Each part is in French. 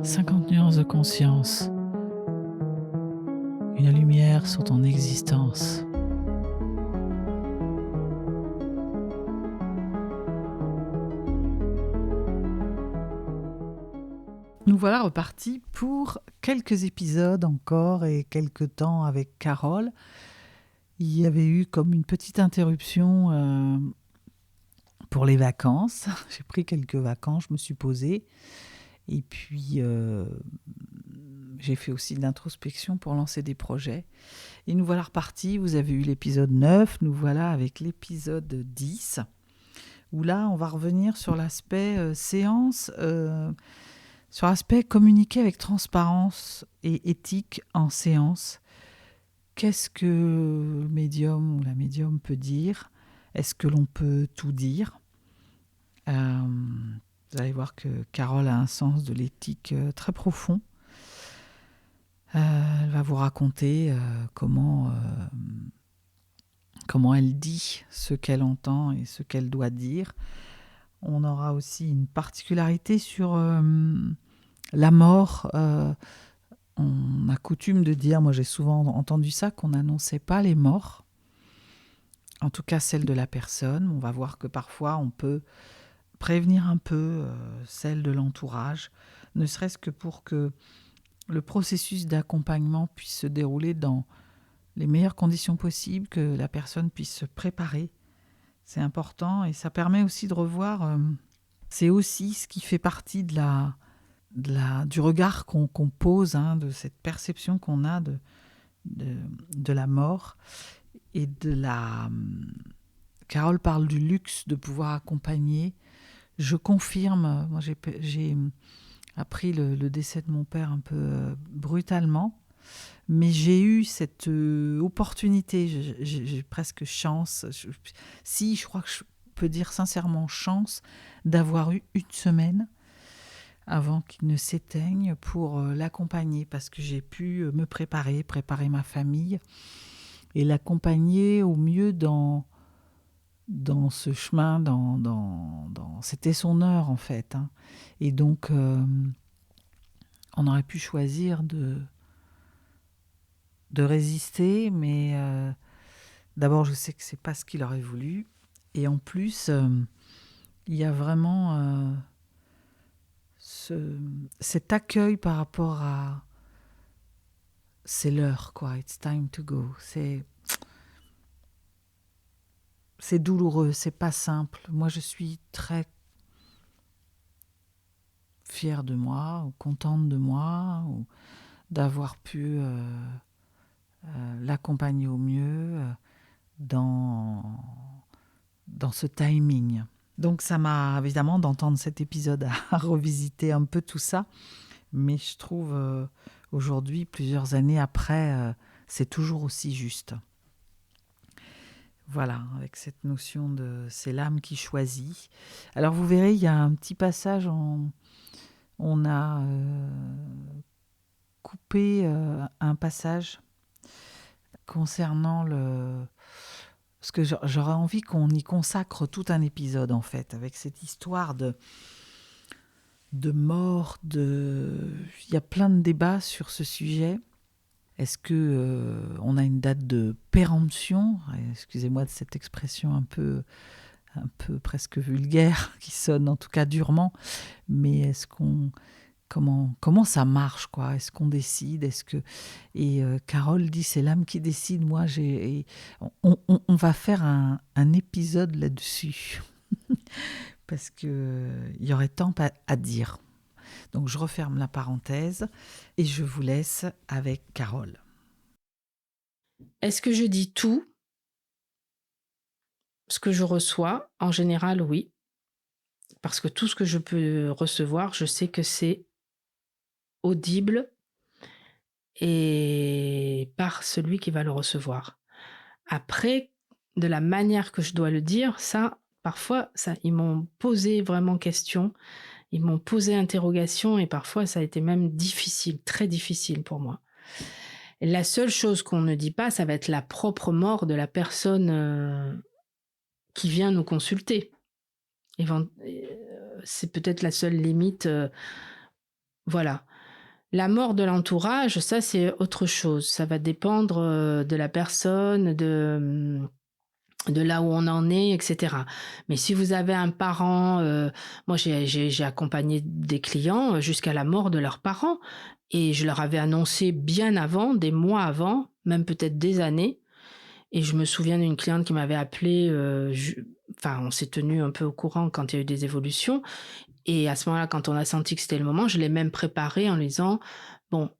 50 nuances de conscience, une lumière sur ton existence. Nous voilà repartis pour quelques épisodes encore et quelques temps avec Carole. Il y avait eu comme une petite interruption pour les vacances. J'ai pris quelques vacances, je me suis posée. Et puis, j'ai fait aussi de l'introspection pour lancer des projets. Et nous voilà repartis. Vous avez eu l'épisode 9. Nous voilà avec l'épisode 10. Où là, on va revenir sur l'aspect séance, sur l'aspect communiquer avec transparence et éthique en séance. Qu'est-ce que le médium ou la médium peut dire ? Est-ce que l'on peut tout dire ? Vous allez voir que Carole a un sens de l'éthique très profond. Elle va vous raconter comment elle dit ce qu'elle entend et ce qu'elle doit dire. On aura aussi une particularité sur la mort. On a coutume de dire, moi j'ai souvent entendu ça, qu'on n'annonçait pas les morts, en tout cas celle de la personne. On va voir que parfois on peut prévenir un peu celle de l'entourage, ne serait-ce que pour que le processus d'accompagnement puisse se dérouler dans les meilleures conditions possibles, que la personne puisse se préparer. C'est important et ça permet aussi de revoir, c'est aussi ce qui fait partie du regard qu'on pose, de cette perception qu'on a de la mort et de la... Carole parle du luxe de pouvoir accompagner. Je confirme, moi j'ai appris le décès de mon père un peu brutalement, mais j'ai eu cette opportunité, j'ai presque chance, je crois que je peux dire sincèrement chance, d'avoir eu une semaine avant qu'il ne s'éteigne pour l'accompagner, parce que j'ai pu me préparer ma famille et l'accompagner au mieux dans ce chemin, c'était son heure en fait. Et donc, on aurait pu choisir de résister, mais d'abord, je sais que c'est pas ce qu'il aurait voulu. Et en plus, il y a vraiment cet accueil par rapport à c'est l'heure, quoi. It's time to go. C'est douloureux, c'est pas simple. Moi, je suis très fière de moi, ou contente de moi, ou d'avoir pu l'accompagner au mieux dans ce timing. Donc ça m'a évidemment d'entendre cet épisode à revisiter un peu tout ça, mais je trouve aujourd'hui, plusieurs années après, c'est toujours aussi juste. Voilà, avec cette notion de c'est l'âme qui choisit. Alors vous verrez, il y a un petit passage, on a coupé un passage concernant parce que j'aurais envie qu'on y consacre tout un épisode, en fait, avec cette histoire de mort, il y a plein de débats sur ce sujet. Est-ce que on a une date de péremption ? Excusez-moi de cette expression un peu presque vulgaire, qui sonne en tout cas durement, mais est-ce qu'on... Comment ça marche, quoi ? Est-ce qu'on décide ? Et Carole dit c'est l'âme qui décide. Moi, on va faire un épisode là-dessus parce que il y aurait tant à dire. Donc je referme la parenthèse et je vous laisse avec Carole. Est-ce que je dis tout ce que je reçois ? En général, oui. Parce que tout ce que je peux recevoir, je sais que c'est audible et par celui qui va le recevoir. Après, de la manière que je dois le dire, ça, parfois, ils m'ont posé vraiment question, ils m'ont posé interrogation et parfois ça a été même difficile, très difficile pour moi. Et la seule chose qu'on ne dit pas, ça va être la propre mort de la personne qui vient nous consulter. C'est peut-être la seule limite, voilà. La mort de l'entourage, ça, c'est autre chose. Ça va dépendre, de la personne, de là où on en est, et cetera. Mais si vous avez un parent, moi j'ai accompagné des clients, jusqu'à la mort de leurs parents et je leur avais annoncé bien avant, des mois avant, même peut-être des années. Et je me souviens d'une cliente qui m'avait appelée, enfin on s'est tenu un peu au courant quand il y a eu des évolutions et à ce moment-là, quand on a senti que c'était le moment, je l'ai même préparée en lui disant: «Bon,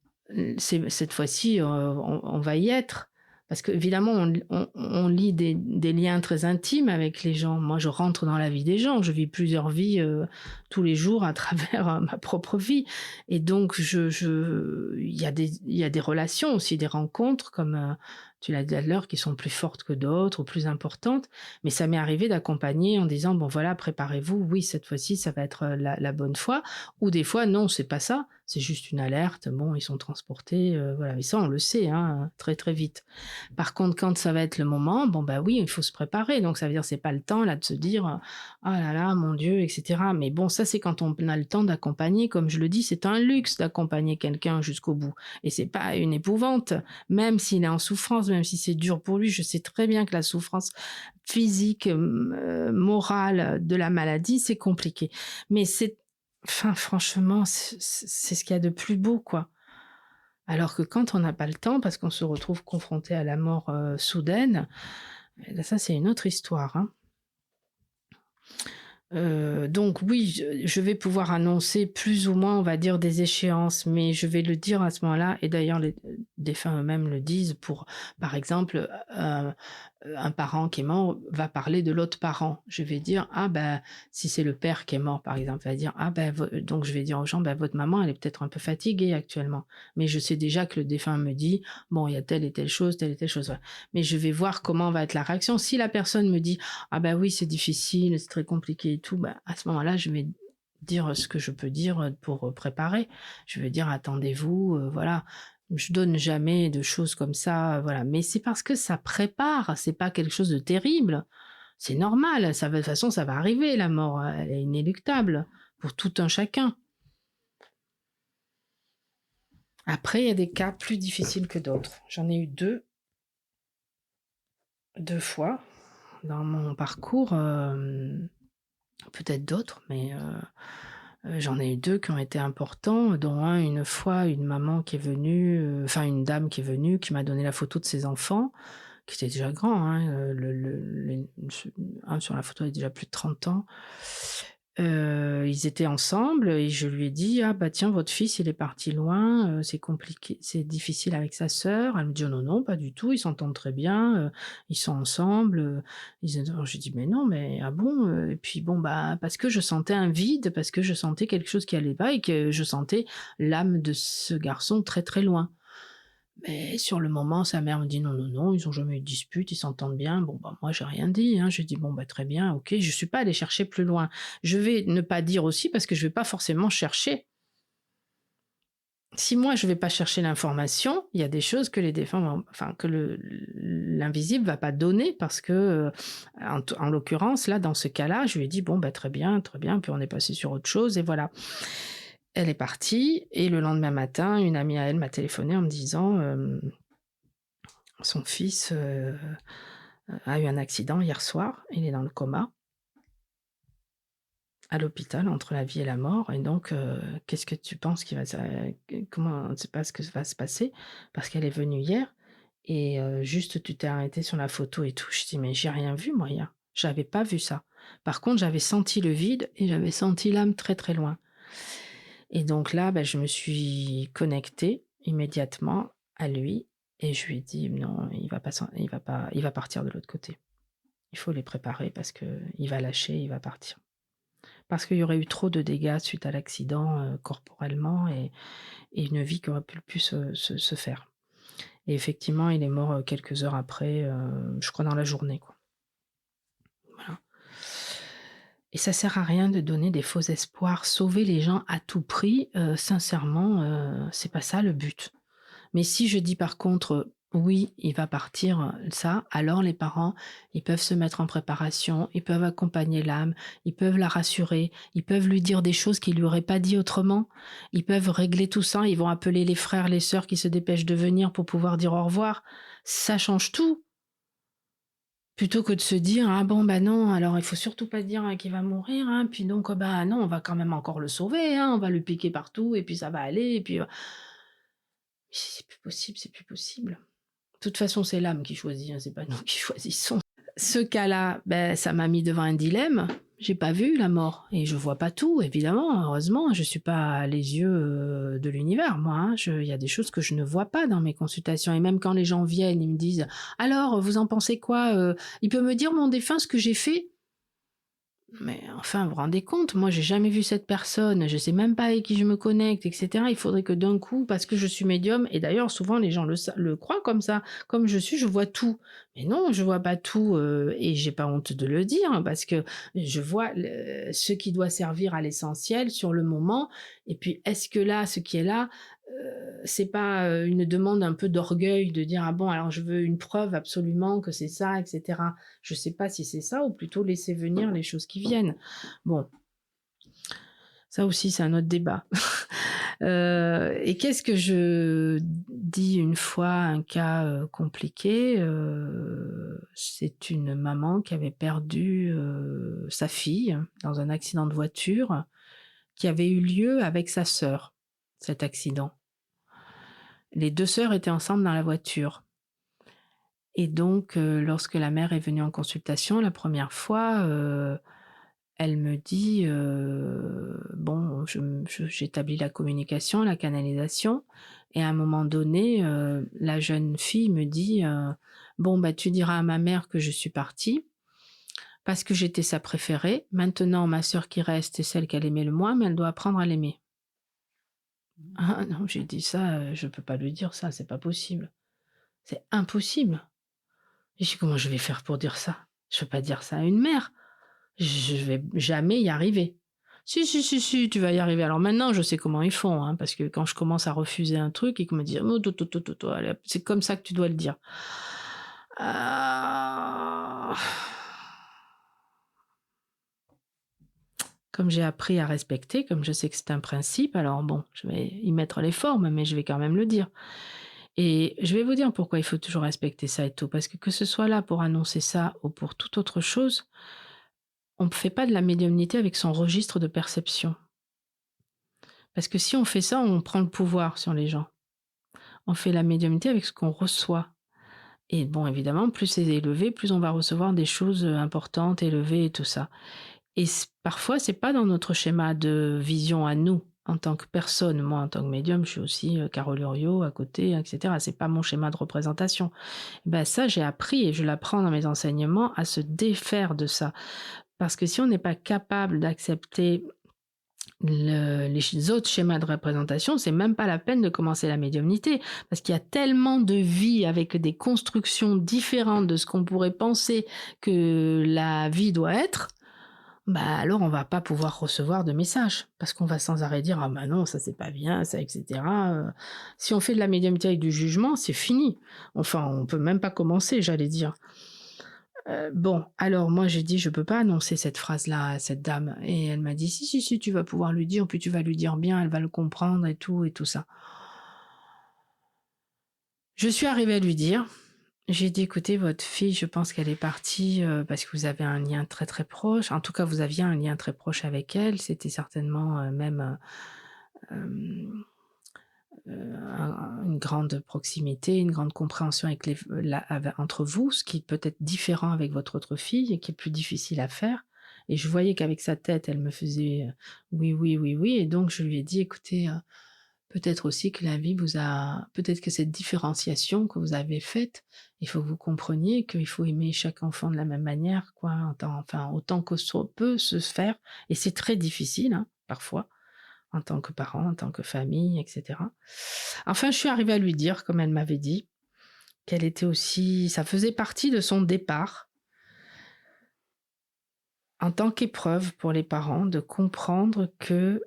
c'est cette fois-ci, on va y être». Parce qu'évidemment, on lie des liens très intimes avec les gens. Moi, je rentre dans la vie des gens, je vis plusieurs vies, tous les jours à travers, ma propre vie et donc il y a des relations aussi, des rencontres comme, tu l'as dit à l'heure, qui sont plus fortes que d'autres ou plus importantes. Mais ça m'est arrivé d'accompagner en disant: «Bon voilà, préparez-vous, oui, cette fois-ci, ça va être, la bonne fois» ou des fois: «Non, c'est pas ça, c'est juste une alerte, bon, ils sont transportés», voilà et ça, on le sait, hein, très, très vite. Par contre, quand ça va être le moment, bon, bah, oui, il faut se préparer. Donc ça veut dire c'est pas le temps là de se dire, «Ah là là, mon Dieu» et cetera. Mais bon, ça, c'est quand on a le temps d'accompagner. Comme je le dis, c'est un luxe d'accompagner quelqu'un jusqu'au bout et c'est pas une épouvante. Même s'il est en souffrance, même si c'est dur pour lui, je sais très bien que la souffrance physique, morale de la maladie, c'est compliqué. Mais c'est enfin franchement, c'est ce qu'il y a de plus beau, quoi. Alors que quand on n'a pas le temps, parce qu'on se retrouve confronté à la mort, soudaine, et là ça c'est une autre histoire, hein. Donc oui, je vais pouvoir annoncer plus ou moins, on va dire, des échéances, mais je vais le dire à ce moment-là et d'ailleurs les défunts eux-mêmes le disent pour, par exemple, un parent qui est mort va parler de l'autre parent. Je vais dire: «Ah ben si c'est le père qui est mort, par exemple, va dire: «Ah ben vo» donc je vais dire aux gens: «Bah, votre maman, elle est peut-être un peu fatiguée actuellement». Mais je sais déjà que le défunt me dit: «Bon, il y a telle et telle et telle chose», voilà. Mais je vais voir comment va être la réaction. Si la personne me dit: «Ah bah oui, c'est difficile, c'est très compliqué et tout», bah, à ce moment-là, je vais dire ce que je peux dire, pour, préparer. Je vais dire: «Attendez-vous», voilà. Je donne jamais de choses comme ça, voilà. Mais c'est parce que ça prépare, c'est pas quelque chose de terrible. C'est normal, ça va de toute façon, ça va arriver la mort, elle est inéluctable pour tout un chacun. Après, il y a des cas plus difficiles que d'autres. J'en ai eu 2 fois dans mon parcours, peut-être d'autres, mais j'en ai eu 2 qui ont été importants, dont un, une fois, une maman qui est venue, enfin une dame qui est venue, qui m'a donné la photo de ses enfants, qui étaient déjà grands, hein, un sur la photo a déjà plus de 30 ans. Ils étaient ensemble et je lui ai dit: «Ah bah tiens, votre fils, il est parti loin, c'est compliqué, c'est difficile avec sa sœur». Elle me dit: «Oh non, non, pas du tout, ils s'entendent très bien, ils sont ensemble, ils adorent». J'ai dit: «Mais non, mais ah bon?» Et puis bon, bah, parce que je sentais un vide, parce que je sentais quelque chose qui allait pas et que je sentais l'âme de ce garçon très, très loin. Mais sur le moment, sa mère me dit: «Non, non, non, ils ont jamais eu de dispute, ils s'entendent bien». Bon, bah, moi, j'ai rien dit, hein. J'ai dit: «Bon, bah, très bien, OK». Je suis pas allée chercher plus loin. Je vais ne pas dire aussi parce que je vais pas forcément chercher. Si moi, je vais pas chercher l'information, il y a des choses que les défunts vont enfin, que l'invisible va pas donner parce que, en l'occurrence, là, dans ce cas-là, je lui ai dit: «Bon, bah, très bien», puis on est passé sur autre chose et voilà. Elle est partie et le lendemain matin, une amie à elle m'a téléphoné en me disant, son fils, a eu un accident hier soir, il est dans le coma, à l'hôpital, entre la vie et la mort et donc qu'est-ce que tu penses qui va se comment on ne sait pas ce que va se passer parce qu'elle est venue hier et juste tu t'es arrêté sur la photo et tout. Je dis: «Mais j'ai rien vu moi hier, j'avais pas vu ça». Par contre, j'avais senti le vide et j'avais senti l'âme très, très loin et donc là, bah, je me suis connectée immédiatement à lui et je lui ai dit: «Non, il va partir de l'autre côté». Il faut les préparer parce qu'il va lâcher, il va partir. Parce qu'il y aurait eu trop de dégâts suite à l'accident, corporellement et une vie qui aurait pu se faire. Et effectivement, il est mort, quelques heures après, je crois dans la journée, quoi. Voilà. Et ça sert à rien de donner des faux espoirs. Sauver les gens à tout prix, sincèrement, c'est pas ça le but. Mais si je dis par contre, oui, il va partir, ça, alors les parents, ils peuvent se mettre en préparation, ils peuvent accompagner l'âme, ils peuvent la rassurer, ils peuvent lui dire des choses qu'il lui aurait pas dit autrement. Ils peuvent régler tout ça, ils vont appeler les frères, les sœurs qui se dépêchent de venir pour pouvoir dire au revoir. Ça change tout. Plutôt que de se dire: «Ah bon, bah non, alors il faut surtout pas dire, qu'il va mourir, hein, puis donc, bah non, on va quand même encore le sauver, hein, on va lui piquer partout et puis ça va aller et puis, c'est plus possible, c'est plus possible». De toute façon, c'est l'âme qui choisit, hein, c'est pas nous qui choisissons. Ce cas-là, ben, ça m'a mis devant un dilemme. J'ai pas vu la mort et je vois pas tout, évidemment, heureusement. Je suis pas les yeux de l'univers, moi, hein. Il y a des choses que je ne vois pas dans mes consultations. Et même quand les gens viennent, ils me disent: «Alors, vous en pensez quoi Il peut me dire, mon défunt, ce que j'ai fait?» Mais enfin, vous vous rendez compte, moi j'ai jamais vu cette personne, je sais même pas avec qui je me connecte, et cetera. Il faudrait que d'un coup, parce que je suis médium, et d'ailleurs souvent les gens le croient comme ça, comme je suis, je vois tout. Mais non, je vois pas tout, et j'ai pas honte de le dire, hein, parce que je vois ce qui doit servir à l'essentiel sur le moment. Et puis, est-ce que là, ce qui est là, c'est pas une demande un peu d'orgueil de dire: «Ah bon, alors je veux une preuve absolument que c'est ça, et cetera». Je sais pas si c'est ça ou plutôt laisser venir les choses qui viennent. Bon, ça aussi c'est un autre débat. Et qu'est-ce que je dis une fois un cas, compliqué? C'est une maman qui avait perdu, sa fille dans un accident de voiture qui avait eu lieu avec sa sœur, cet accident. Les 2 sœurs étaient ensemble dans la voiture. Et donc, lorsque la mère est venue en consultation la première fois, elle me dit, bon, j'établis la communication, la canalisation, et à un moment donné, la jeune fille me dit, «Bon, bah, tu diras à ma mère que je suis partie, parce que j'étais sa préférée. Maintenant, ma sœur qui reste est celle qu'elle aimait le moins, mais elle doit apprendre à l'aimer». Ah non, j'ai dit: «Ça, je peux pas lui dire ça, c'est pas possible. C'est impossible». J'ai dit: «Comment je vais faire pour dire ça? Je peux pas dire ça à une mère. Je vais jamais y arriver». «Si, si, si, si, tu vas y arriver». Alors maintenant, je sais comment ils font, hein, parce que quand je commence à refuser un truc, ils me disent: «Oh, to, to, to, to, to, allez hop, c'est comme ça que tu dois le dire». Ah! Comme j'ai appris à respecter, comme je sais que c'est un principe, alors bon, je vais y mettre les formes, mais je vais quand même le dire. Et je vais vous dire pourquoi il faut toujours respecter ça et tout, parce que ce soit là pour annoncer ça ou pour toute autre chose, on ne fait pas de la médiumnité avec son registre de perception. Parce que si on fait ça, on prend le pouvoir sur les gens. On fait la médiumnité avec ce qu'on reçoit. Et bon, évidemment, plus c'est élevé, plus on va recevoir des choses importantes, élevées et tout ça. Et parfois, c'est pas dans notre schéma de vision à nous, en tant que personne. Moi, en tant que médium, je suis aussi Carole Uriot à côté, etc. C'est pas mon schéma de représentation. Ben ça, j'ai appris et je l'apprends dans mes enseignements à se défaire de ça. Parce que si on n'est pas capable d'accepter les autres schémas de représentation, c'est même pas la peine de commencer la médiumnité, parce qu'il y a tellement de vie avec des constructions différentes de ce qu'on pourrait penser que la vie doit être, bah alors on va pas pouvoir recevoir de messages, parce qu'on va sans arrêt dire: «Ah bah non, ça c'est pas bien, ça, et cetera». Si on fait de la médiumnité avec du jugement, c'est fini. Enfin, on peut même pas commencer, j'allais dire. Bon, alors moi j'ai dit: «Je peux pas annoncer cette phrase-là à cette dame», et elle m'a dit: «Si, si, si, tu vas pouvoir lui dire, puis tu vas lui dire bien, elle va le comprendre et tout ça». Je suis arrivée à lui dire, j'ai dit: «Écoutez, votre fille, je pense qu'elle est partie, parce que vous avez un lien très, très proche. En tout cas, vous aviez un lien très proche avec elle. C'était certainement, même, hem, une grande proximité, une grande compréhension avec entre vous, ce qui peut être différent avec votre autre fille et qui est plus difficile à faire». Et je voyais qu'avec sa tête, elle me faisait, «Oui, oui, oui, oui», et donc je lui ai dit: «Écoutez, peut-être aussi que la vie vous a peut-être que cette différenciation que vous avez faite, il faut que vous compreniez qu'il faut aimer chaque enfant de la même manière, quoi, enfin, autant que ça peut se faire, et c'est très difficile, hein, parfois, en tant que parent, en tant que famille, et cetera». Enfin, je suis arrivée à lui dire, comme elle m'avait dit, qu'elle était aussi ça faisait partie de son départ, en tant qu'épreuve pour les parents, de comprendre que,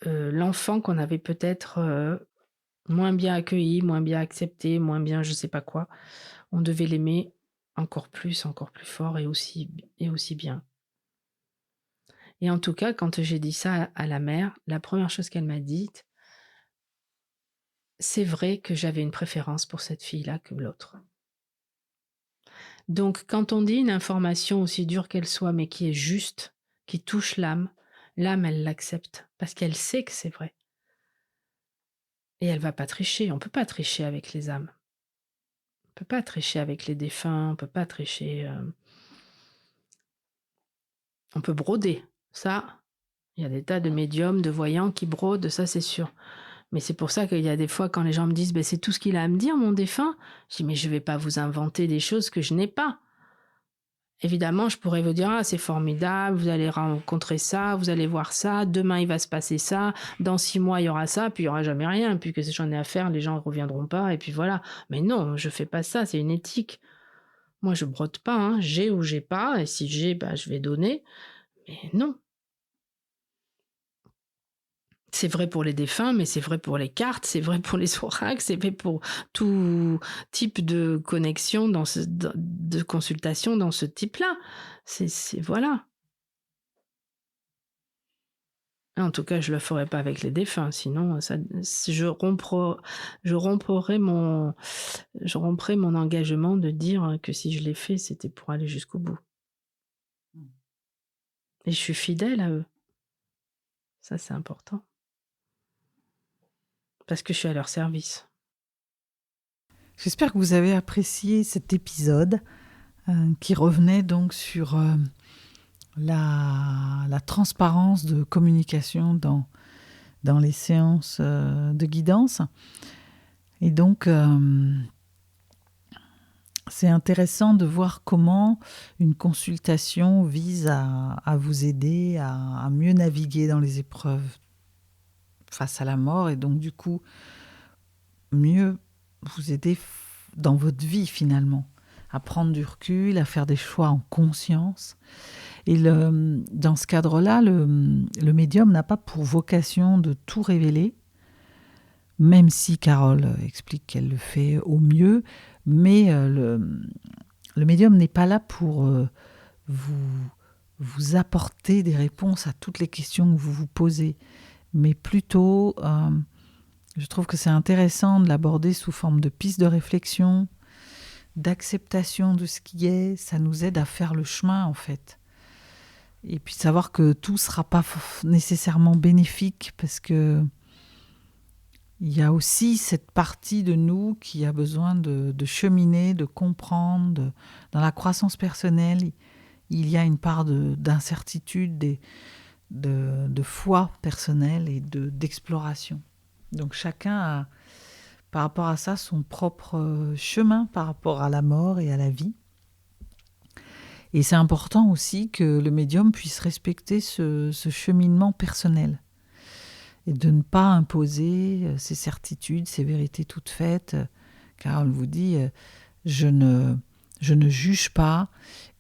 l'enfant qu'on avait peut-être, moins bien accueilli, moins bien accepté, moins bien je sais pas quoi. On devait l'aimer encore plus fort et aussi bien. Et en tout cas, quand j'ai dit ça à la mère, la première chose qu'elle m'a dite: «C'est vrai que j'avais une préférence pour cette fille-là que l'autre». Donc quand on dit une information aussi dure qu'elle soit, mais qui est juste, qui touche l'âme elle l'accepte parce qu'elle sait que c'est vrai et elle va pas tricher. On peut pas tricher avec les âmes. On peut pas tricher avec les défunts, on peut pas tricher, on peut broder. Ça, il y a des tas de médiums, de voyants qui brodent, ça c'est sûr. Mais c'est pour ça qu'il y a des fois quand les gens me disent: «Beh, c'est tout ce qu'il a à me dire mon défunt». Je dis: «Mais je vais pas vous inventer des choses que je n'ai pas». Évidemment, je pourrais vous dire: «Ah, c'est formidable, vous allez rencontrer ça, vous allez voir ça, demain il va se passer ça, dans 6 mois il y aura ça», puis il y aura jamais rien, puis que si j'en ai à faire, les gens ne reviendront pas et puis voilà. Mais non, je fais pas ça, c'est une éthique. Moi, je brode pas, hein, j'ai ou j'ai pas et si j'ai, bah, je vais donner, mais non. C'est vrai pour les défunts, mais c'est vrai pour les cartes, c'est vrai pour les oracles, c'est vrai pour tout type de connexion de consultation dans ce type-là. C'est voilà. En tout cas, je le ferai pas avec les défunts, sinon ça si je romprais mon engagement de dire que si je l'ai fait, c'était pour aller jusqu'au bout et je suis fidèle à eux. Ça, c'est important parce que je suis à leur service. J'espère que vous avez apprécié cet épisode qui revenait donc sur la transparence de communication dans les séances de guidance. Et donc, c'est intéressant de voir comment une consultation vise à vous aider à mieux naviguer dans les épreuves face à la mort et donc du coup mieux vous aider dans votre vie finalement, à prendre du recul, à faire des choix en conscience. Et dans ce cadre-là, le médium n'a pas pour vocation de tout révéler, même si Carole explique qu'elle le fait au mieux, mais le médium n'est pas là pour vous, vous apporter des réponses à toutes les questions que vous vous posez, mais plutôt, je trouve que c'est intéressant de l'aborder sous forme de piste de réflexion, d'acceptation de ce qui est, ça nous aide à faire le chemin en fait. Et puis savoir que tout ne sera pas nécessairement bénéfique parce que il y a aussi cette partie de nous qui a besoin de cheminer, de comprendre. Dans la croissance personnelle, il y a une part d'incertitude, de foi personnelle et d'exploration. Donc chacun a, par rapport à ça, son propre chemin par rapport à la mort et à la vie. Et c'est important aussi que le médium puisse respecter ce cheminement personnel et de ne pas imposer ses certitudes, ses vérités toutes faites. Car on vous dit, je ne juge pas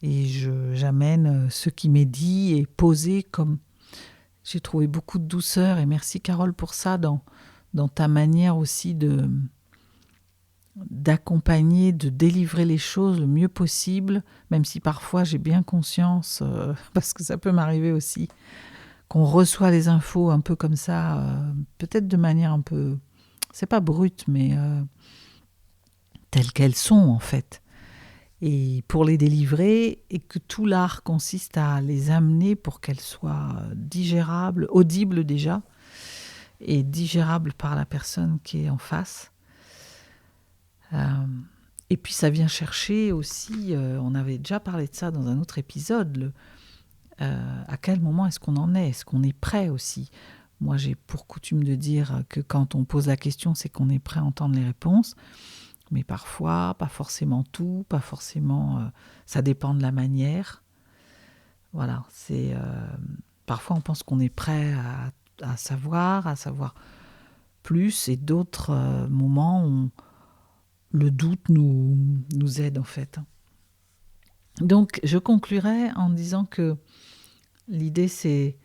et j'amène ce qui m'est dit et posé comme... J'ai trouvé beaucoup de douceur et merci Carole pour ça dans ta manière aussi d'accompagner, de délivrer les choses le mieux possible, même si parfois j'ai bien conscience, parce que ça peut m'arriver aussi, qu'on reçoit les infos un peu comme ça, peut-être de manière un peu, c'est pas brute, mais telles qu'elles sont en fait. Et pour les délivrer, et que tout l'art consiste à les amener pour qu'elles soient digérables, audibles déjà, et digérables par la personne qui est en face. Et puis ça vient chercher aussi, on avait déjà parlé de ça dans un autre épisode, à quel moment est-ce qu'on en est ? Est-ce qu'on est prêt aussi ? Moi j'ai pour coutume de dire que quand on pose la question, c'est qu'on est prêt à entendre les réponses. Mais parfois, pas forcément tout, pas forcément... ça dépend de la manière. Voilà, c'est... parfois on pense qu'on est prêt à savoir plus, et d'autres moments où le doute nous aide en fait. Donc je conclurai en disant que l'idée c'est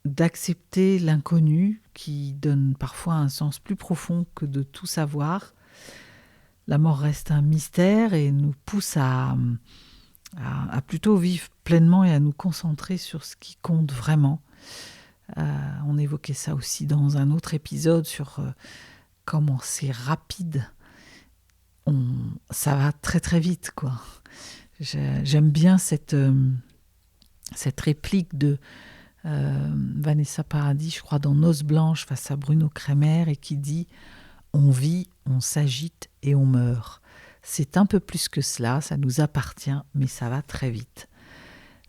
d'accepter l'inconnu qui donne parfois un sens plus profond que de tout savoir. La mort reste un mystère et nous pousse à plutôt vivre pleinement et à nous concentrer sur ce qui compte vraiment. On évoquait ça aussi dans un autre épisode sur comment c'est rapide. Ça va très très vite, quoi. J'aime bien cette réplique de Vanessa Paradis, je crois, dans Noces blanches face à Bruno Kremer, et qui dit « On vit, on s'agite et on meurt ». C'est un peu plus que cela, ça nous appartient, mais ça va très vite.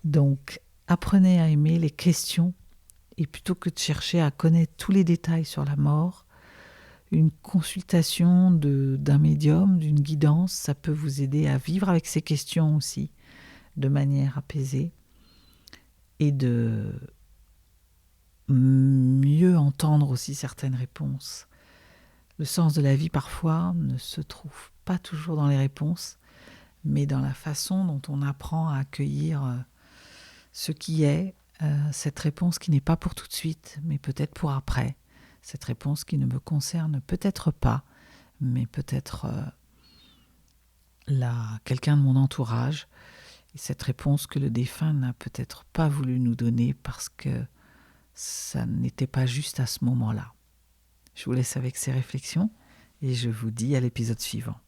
Donc, apprenez à aimer les questions, et plutôt que de chercher à connaître tous les détails sur la mort, une consultation d'un médium, d'une guidance, ça peut vous aider à vivre avec ces questions aussi, de manière apaisée, et de mieux entendre aussi certaines réponses. Le sens de la vie, parfois, ne se trouve pas toujours dans les réponses, mais dans la façon dont on apprend à accueillir ce qui est, cette réponse qui n'est pas pour tout de suite, mais peut-être pour après. Cette réponse qui ne me concerne peut-être pas, mais peut-être quelqu'un de mon entourage. Et cette réponse que le défunt n'a peut-être pas voulu nous donner parce que ça n'était pas juste à ce moment-là. Je vous laisse avec ces réflexions et je vous dis à l'épisode suivant.